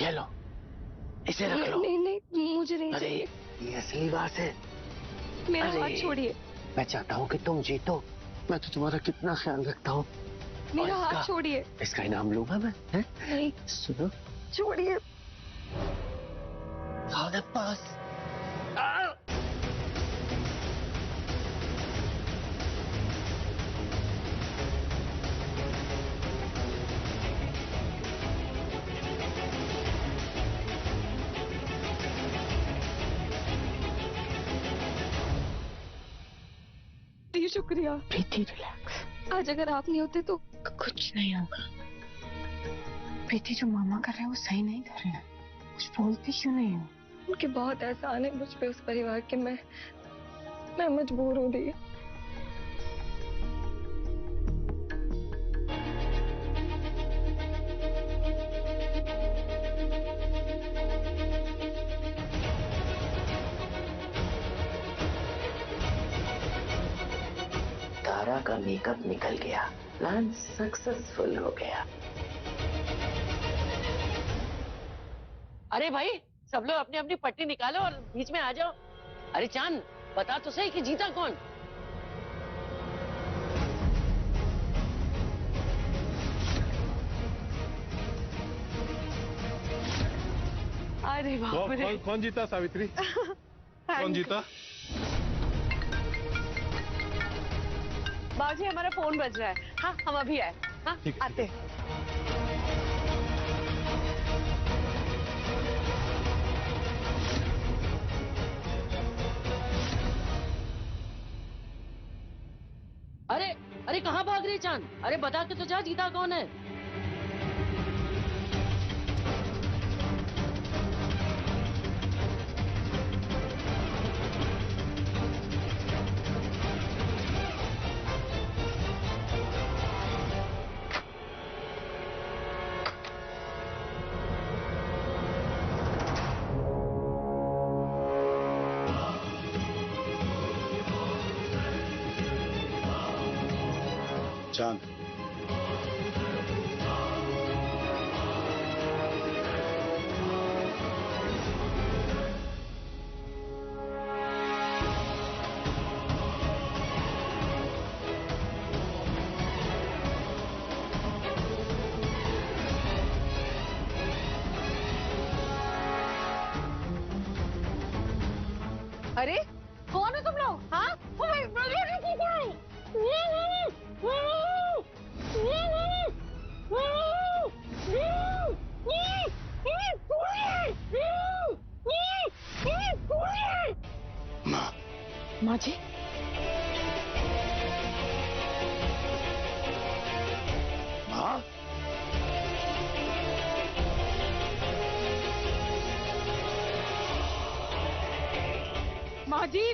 ये लो, इसे रख लो। नहीं नहीं, मुझे नहीं अरे चाहिए। ये असली बात है। मेरा अरे हाथ छोड़िए। मैं चाहता हूँ कि तुम जीतो। मैं तो तुम्हारा कितना ख्याल रखता हूँ। मेरा हाथ छोड़िए। इसका इनाम लूंगा मैं, है? नहीं, सुनो, छोड़िए। आओ ना पास। प्लीज, शुक्रिया। प्रीति रिलैक्स। आज अगर आप नहीं होते तो कुछ नहीं होगा। प्रीति, जो मामा कर रहे हैं वो सही नहीं कर रहे हैं। कुछ बोलती क्यों नहीं हो? उनके बहुत एहसान है मुझ पे, उस परिवार के। मैं मजबूर हूँ दी। तारा का मेकअप निकल गया, प्लान सक्सेसफुल हो गया। अरे भाई, सब लोग अपनी अपनी पट्टी निकालो और बीच में आ जाओ। अरे चांद, बता तो सही कि जीता कौन? अरे बाप रे। कौन जीता सावित्री? कौन जीता? बाबूजी, हमारा फोन बज रहा है। हाँ, हम अभी आए। हाँ, आते हैं। अरे अरे, कहाँ भाग रही चांद? अरे बता के तो जा, जीता कौन है? चांद, अरे, कौन हो तुम लोग? हाँ? माँ। माँ जी, माँ? माँ जी।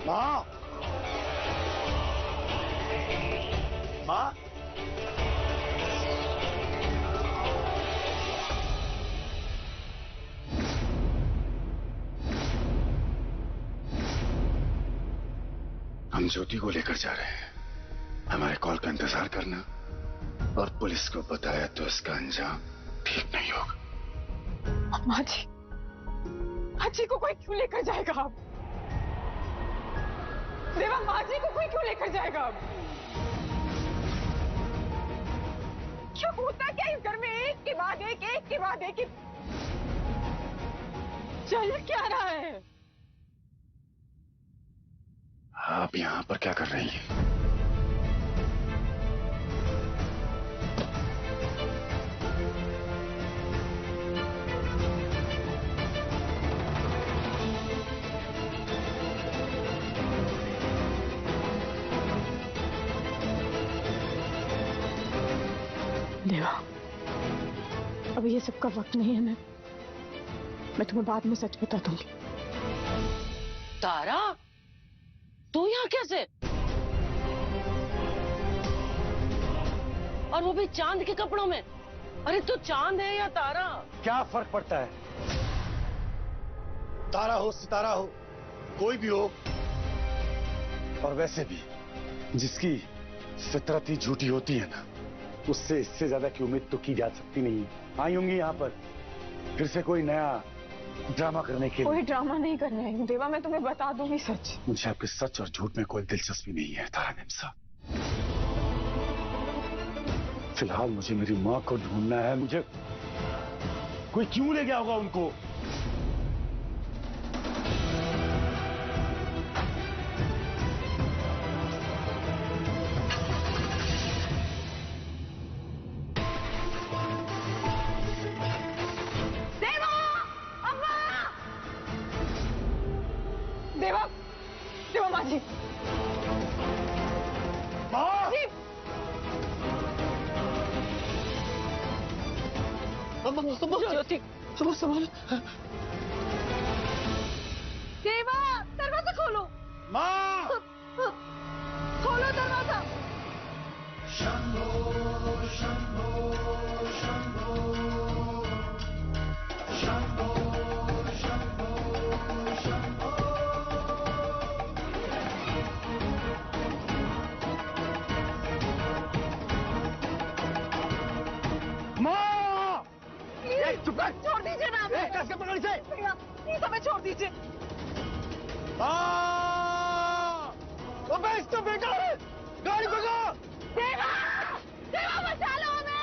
माँ? माँ? हम ज्योति को लेकर जा रहे हैं। हमारे कॉल का इंतजार करना, और पुलिस को बताया तो इसका अंजाम ठीक नहीं होगा। माँ जी, माँ जी को कोई क्यों लेकर जाएगा अब? देवा, माँ जी को कोई क्यों लेकर जाएगा अब? क्या होता क्या इस घर में? एक के बाद एक चल क्या रहा है? आप यहाँ पर क्या कर रही हैं? देवा, अब ये सबका वक्त नहीं है। मैं तुम्हें बाद में सच बता दूंगी। तारा, तू यहाँ कैसे? और वो भी चांद के कपड़ों में? अरे तू चांद है या तारा? क्या फर्क पड़ता है? तारा हो सितारा हो, कोई भी हो। और वैसे भी जिसकी फितरत ही झूठी होती है ना, उससे इससे ज्यादा की उम्मीद तो की जा सकती नहीं। आई होंगी यहाँ पर फिर से कोई नया ड्रामा करने के लिए। कोई ड्रामा नहीं करना है देवा, मैं तुम्हें बता दूंगी सच। मुझे आपके सच और झूठ में कोई दिलचस्पी नहीं है तारानिम्सा। फिलहाल मुझे मेरी माँ को ढूंढना है। मुझे कोई क्यों ले गया होगा उनको? देवा, देवा माँ जी। माँ! ज्योति, संभालो। देवा, दरवाजा खोलो। माँ! खोलो दरवाजा। छोड़ दीजिए ना, कैसे पकड़ी से? प्लीज हमें छोड़ दीजिए। अबे इसका बेटा है, गाड़ी भगा! देवा, देवा बचा लो हमें।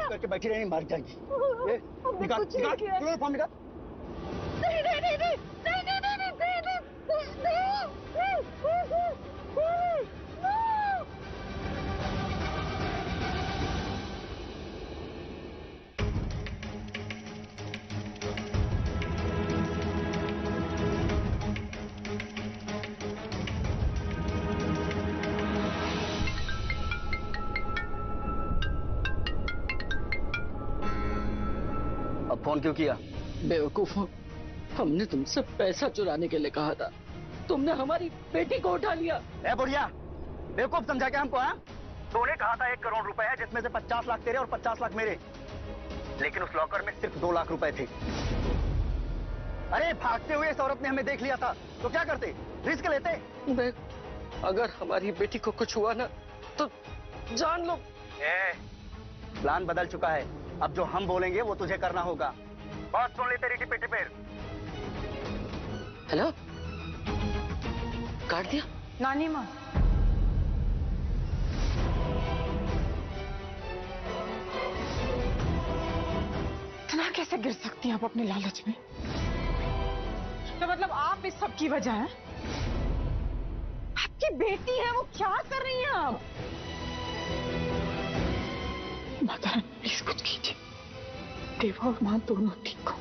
करके बैठी रही, मार जाएगी। निकाल, निकाल, फोन निकाल। नहीं नहीं नहीं नहीं नहीं नहीं नहीं अब फोन क्यों किया? बेवकूफ, हमने तुमसे पैसा चुराने के लिए कहा था, तुमने हमारी बेटी को उठा लिया। ए बुढ़िया, बेवकूफ समझा क्या हमको? हाँ, तूने कहा था 1 करोड़ रुपए है, जिसमें से 50 लाख तेरे और 50 लाख मेरे, लेकिन उस लॉकर में सिर्फ 2 लाख रुपए थे। अरे भागते हुए इस औरत ने हमें देख लिया था तो क्या करते? रिस्क लेते? अगर हमारी बेटी को कुछ हुआ ना तो जान लो। प्लान बदल चुका है, अब जो हम बोलेंगे वो तुझे करना होगा। बात सुन ले तेरी टिपे टिपेर। हेलो, काट दिया? नानी माँ, इतना कैसे गिर सकती हैं आप अपने लालच में? तो मतलब आप इस सब की वजह है? आपकी बेटी है, वो क्या कर रही हैं आप? माता रानी प्लीज कुछ कीजिए, देवा और माँ दोनों ठीक हो।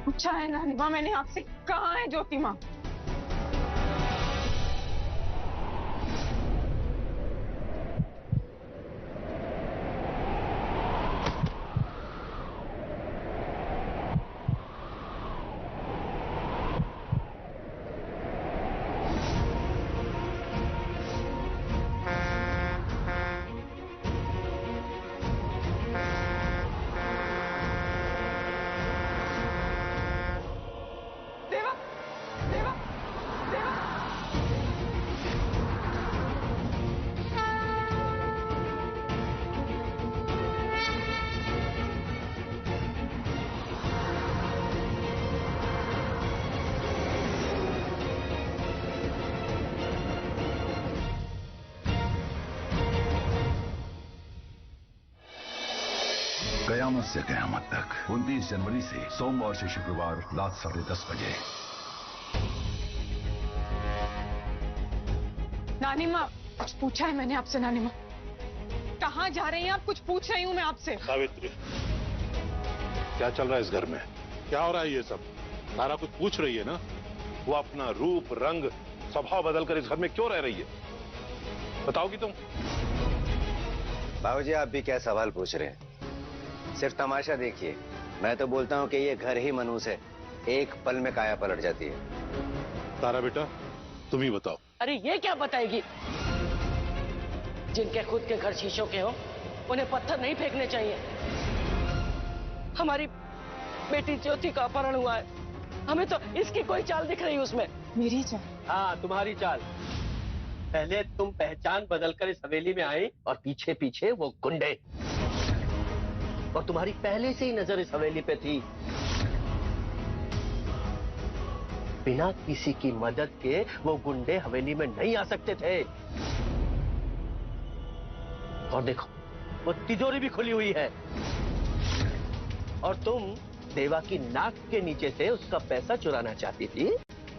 पूछा है नानी माँ मैंने आपसे, कहाँ है ज्योति माँ? कयामत से कयामत तक 29 जनवरी से सोमवार से शुक्रवार रात 10:30 बजे। नानी माँ, कुछ पूछा है मैंने आपसे? नानी माँ, कहाँ जा रही हैं आप? कुछ पूछ रही हूँ मैं आपसे। सावित्री, क्या चल रहा है इस घर में? क्या हो रहा है ये सब? तारा कुछ पूछ रही है ना? वो अपना रूप, रंग, स्वभाव बदलकर इस घर में क्यों रह रही है? बताओगी तुम? बाबूजी, आप भी क्या सवाल पूछ रहे हैं? सिर्फ तमाशा देखिए। मैं तो बोलता हूँ कि ये घर ही मनहूस है, एक पल में काया पलट जाती है। तारा बेटा, तुम ही बताओ। अरे ये क्या बताएगी? जिनके खुद के घर शीशों के हो, उन्हें पत्थर नहीं फेंकने चाहिए। हमारी बेटी ज्योति का अपहरण हुआ है, हमें तो इसकी कोई चाल दिख रही है उसमें। मेरी चाल? हाँ, तुम्हारी चाल। पहले तुम पहचान बदलकर इस हवेली में आई और पीछे पीछे वो गुंडे। और तुम्हारी पहले से ही नजर इस हवेली पे थी। बिना किसी की मदद के वो गुंडे हवेली में नहीं आ सकते थे। और देखो, वो तिजोरी भी खुली हुई है और तुम देवा की नाक के नीचे से उसका पैसा चुराना चाहती थी।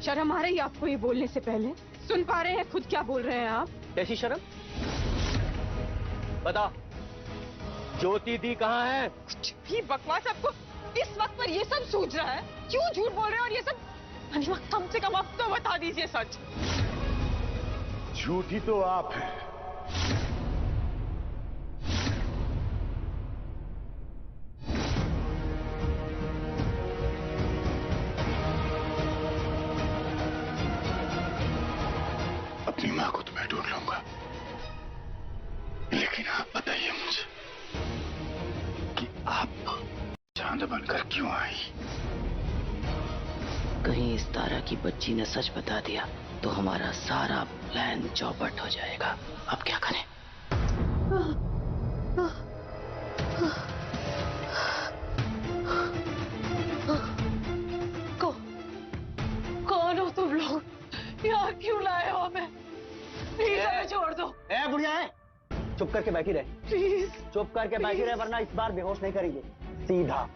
शर्म आ रही है आपको ये बोलने से पहले? सुन पा रहे हैं खुद क्या बोल रहे हैं आप? कैसी शर्म? बताओ, ज्योति दी कहाँ है? कुछ भी बकवास। आपको इस वक्त पर ये सब सूझ रहा है? क्यों झूठ बोल रहे हैं? और ये सब कम से कम आप तो बता दीजिए सच। झूठी तो आप हैं। अपनी मां को तो मैं ढूंढ लूंगा, लेकिन आप बताइए मुझे कि आप चांद बनकर क्यों आई? कहीं इस तारा की बच्ची ने सच बता दिया तो हमारा सारा प्लान चौपट हो जाएगा। अब क्या करें? कौन हो तुम लोग? यहाँ क्यों लाए हो हमें? प्लीज हमें छोड़ दो। ए बुढ़िया है, चुप करके बैठी रहे। प्लीज चुप करके बैठी रहे, वरना इस बार बेहोश नहीं करेंगे। सीधा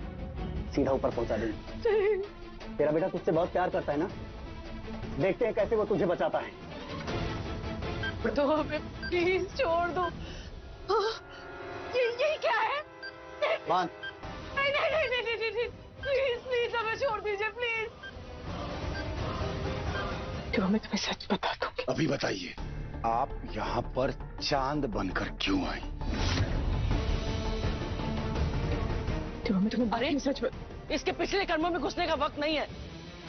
सीधा ऊपर पहुंचा देंगे। तेरा बेटा तुझसे बहुत प्यार करता है ना? देखते हैं कैसे वो तुझे बचाता है। तो हमें प्लीज छोड़ दो। ये क्या है? मान। नहीं नहीं नहीं नहीं नहीं नहीं, प्लीज प्लीज हमें छोड़ दीजिए प्लीज। तो मैं तुम्हें सच बता दूंगी। अभी बताइए, आप यहाँ पर चांद बनकर क्यों आई? तो मैं तुम्हें अरे सच इसके पिछले कर्मों में घुसने का वक्त नहीं है।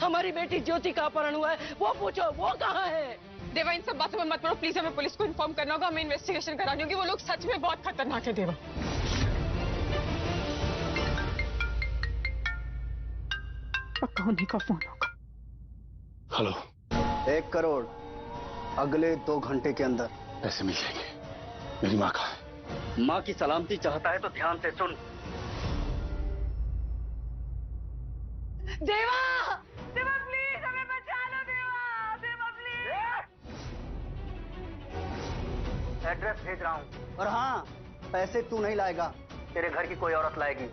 हमारी बेटी ज्योति का अपहरण हुआ है, वो पूछो वो कहाँ है? देवा, इन सब बातों में मत पड़ो प्लीज। हमें पुलिस को इन्फॉर्म करना होगा, हमें इन्वेस्टिगेशन करानी होगी। वो लोग सच में बहुत खतरनाक है। देवा, पक्का उन्हीं का फोन होगा। हेलो। 1 करोड़ अगले 2 घंटे के अंदर पैसे मिल जाएंगे। मेरी माँ कहाँ है? माँ की सलामती चाहता है तो ध्यान से सुन। देवा, देवा प्लीज हमें बचा लो। देवा, देवा प्लीज। एड्रेस भेज रहा हूँ। और हाँ, पैसे तू नहीं लाएगा, तेरे घर की कोई औरत लाएगी।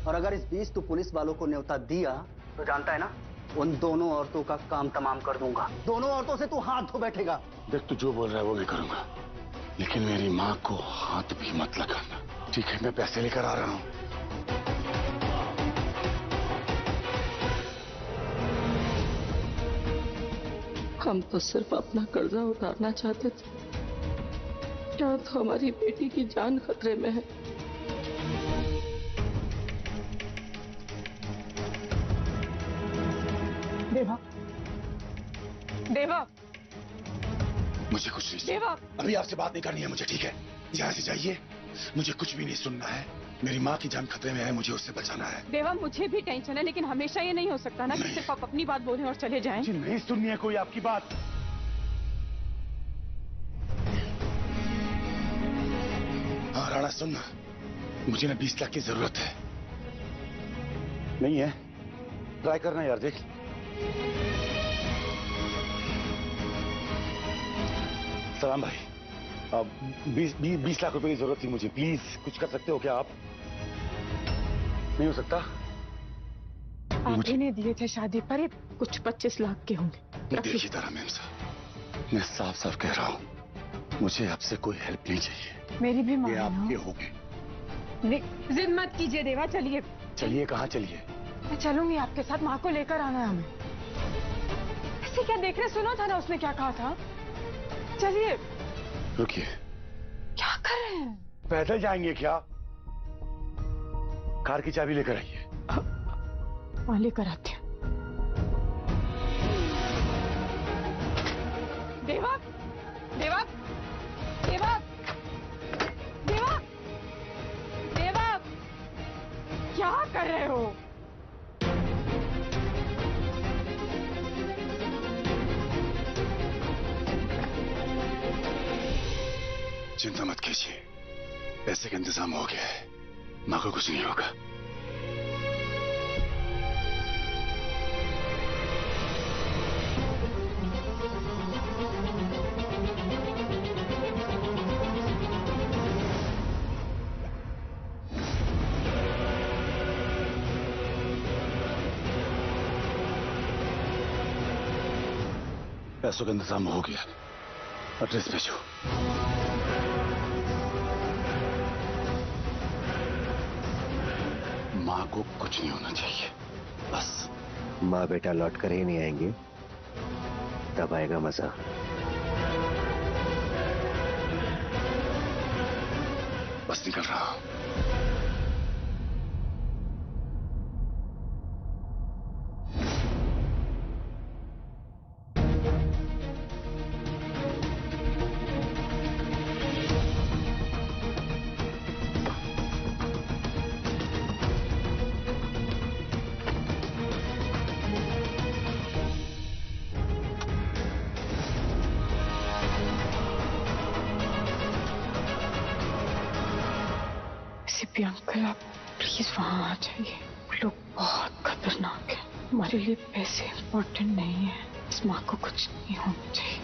और अगर इस बीच तू पुलिस वालों को न्योता दिया तो जानता है ना, उन दोनों औरतों का काम तमाम कर दूंगा। दोनों औरतों से तू हाथ धो बैठेगा। देख, तू जो बोल रहा है वो मैं करूंगा, लेकिन मेरी माँ को हाथ भी मत लगाना, ठीक है? मैं पैसे लेकर आ रहा हूँ। हम तो सिर्फ अपना कर्जा उतारना चाहते थे, क्या तो हमारी बेटी की जान खतरे में है। देवा, देवा, मुझे कुछ नहीं देवा, अभी आपसे बात नहीं करनी है मुझे, ठीक है? यहाँ से जाइए, मुझे कुछ भी नहीं सुनना है। मेरी माँ की जान खतरे में है, मुझे उससे बचाना है। देवा, मुझे भी टेंशन है, लेकिन हमेशा ये नहीं हो सकता ना कि सिर्फ आप अपनी बात बोलें और चले जाएं। मुझे नहीं सुननी है कोई आपकी बात। हाँ राणा, सुनना, मुझे ना 20 लाख की जरूरत है। नहीं है? ट्राई करना यार, देख। सलाम भाई, अब 20 लाख रुपए की जरूरत थी मुझे, प्लीज कुछ कर सकते हो क्या आप? नहीं हो सकता? आप इन्हें दिए थे शादी पर, कुछ 25 लाख के होंगे। देखिए तारा मैम साहब, मैं साफ साफ कह रहा हूँ, मुझे आपसे कोई हेल्प नहीं चाहिए। मेरी भी माँ ये है ना। आपके होंगे। जिद मत कीजिए देवा, चलिए। चलिए कहाँ चलिए? मैं चलूंगी आपके साथ, माँ को लेकर आना है हमें। ऐसे क्या देख रहे, सुना था ना उसने क्या कहा था। चलिए। रुकिए। क्या कर रहे हैं? पैदल जाएंगे क्या? कार की चाबी लेकर आइए। वहां लेकर आते हैं। देवा, देवा, देवा, देवा, देवा, क्या कर रहे हो? चिंता मत कीजिए, पैसे का इंतजाम हो गया है, माँ को कुछ नहीं होगा। पैसों का इंतजाम हो गया, एड्रेस भेजो। माँ को कुछ नहीं होना चाहिए, बस। माँ बेटा लौट कर ही नहीं आएंगे, तब आएगा मजा। बस निकल रहा हूं। सीपी अंकल, आप प्लीज वहां आ जाइए। वो लोग बहुत खतरनाक है। हमारे लिए पैसे इम्पोर्टेंट नहीं है, इस माँ को कुछ नहीं होना चाहिए।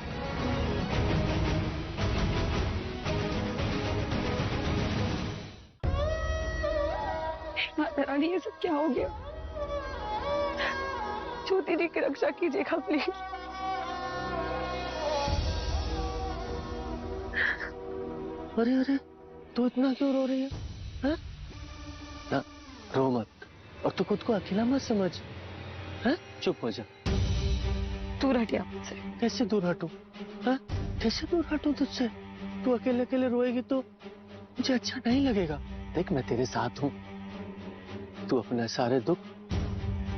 माता रानी, ये सब क्या हो गया? ज्योति दी की रक्षा कीजिएगा प्लीज। अरे अरे, तू इतना क्यों रो रही है? हाँ? ना, रो मत। और तू खुद को अकेला मत समझ। हाँ? चुप हो जा। दूर हटिए मुझसे। कैसे दूर हटूं? हाँ? कैसे दूर हटूं तुझसे? तू अकेले अकेले रोएगी तो मुझे अच्छा नहीं लगेगा। देख, मैं तेरे साथ हूँ। तू अपने सारे दुख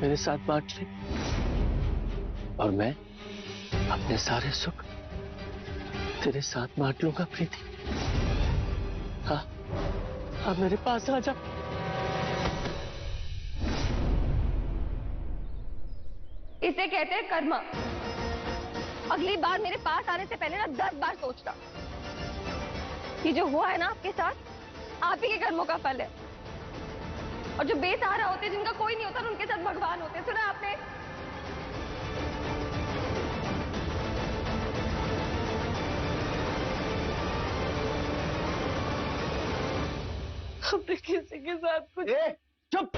मेरे साथ बांट ले, और मैं अपने सारे सुख तेरे साथ बांट लूंगा प्रीति। हाँ, अब मेरे पास आ जा। इसे कहते हैं कर्मा। अगली बार मेरे पास आने से पहले ना 10 बार सोचना। ये जो हुआ है ना आपके साथ, आप ही के कर्मों का फल है। और जो बेसहारा होते हैं, जिनका कोई नहीं होता, उनके साथ भगवान होते हैं। सुना आपने? हमने किसी के साथ कुछ। चुप!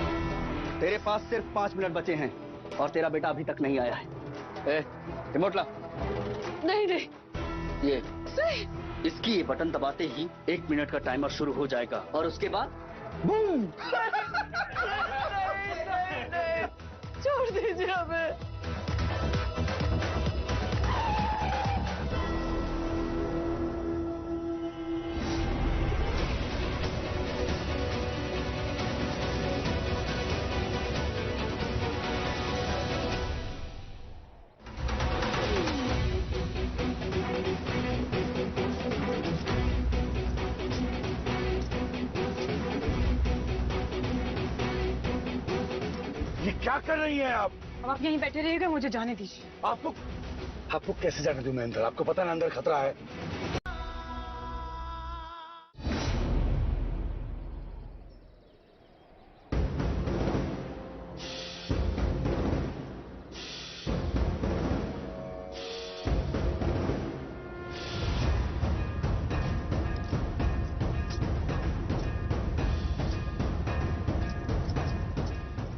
तेरे पास सिर्फ 5 मिनट बचे हैं और तेरा बेटा अभी तक नहीं आया है। रिमोट ला। नहीं नहीं, ये इसकी ये बटन दबाते ही 1 मिनट का टाइमर शुरू हो जाएगा और उसके बाद बूम। छोड़ दीजिए हमें। ये क्या कर रही हैं आप? अब आप यहीं बैठे रहिएगा, मुझे जाने दीजिए। आपको कैसे जाने दूं मैं अंदर? आपको पता ना अंदर खतरा है।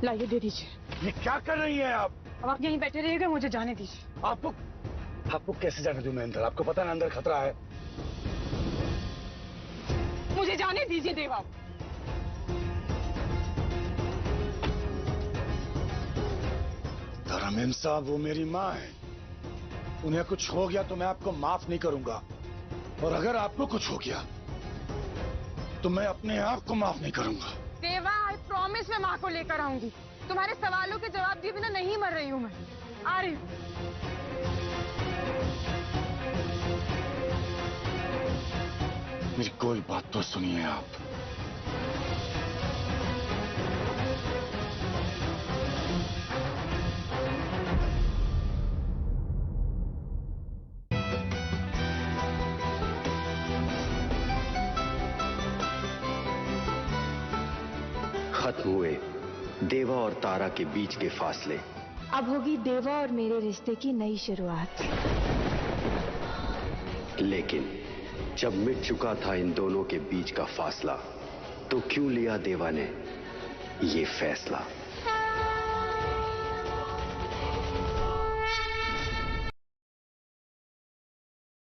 लाइए, दे दीजिए। ये क्या कर रही हैं आप? अब आप यहीं बैठे रहिएगा, मुझे जाने दीजिए। आपको कैसे जाने दूं मैं अंदर? आपको पता ना अंदर खतरा है। मुझे जाने दीजिए देवा। धर्मेंद्र साहब, वो मेरी माँ है। उन्हें कुछ हो गया तो मैं आपको माफ नहीं करूंगा, और अगर आपको कुछ हो गया तो मैं अपने आप को माफ नहीं करूंगा। देवा, आई प्रॉमिस मैं माँ को लेकर आऊंगी। तुम्हारे सवालों के जवाब दिए बिना नहीं मर रही हूँ मैं। आ रही हूँ। मेरी कोई बात तो सुनिए आप। खत्म हुए देवा और तारा के बीच के फासले। अब होगी देवा और मेरे रिश्ते की नई शुरुआत। लेकिन जब मिट चुका था इन दोनों के बीच का फासला, तो क्यों लिया देवा ने ये फैसला?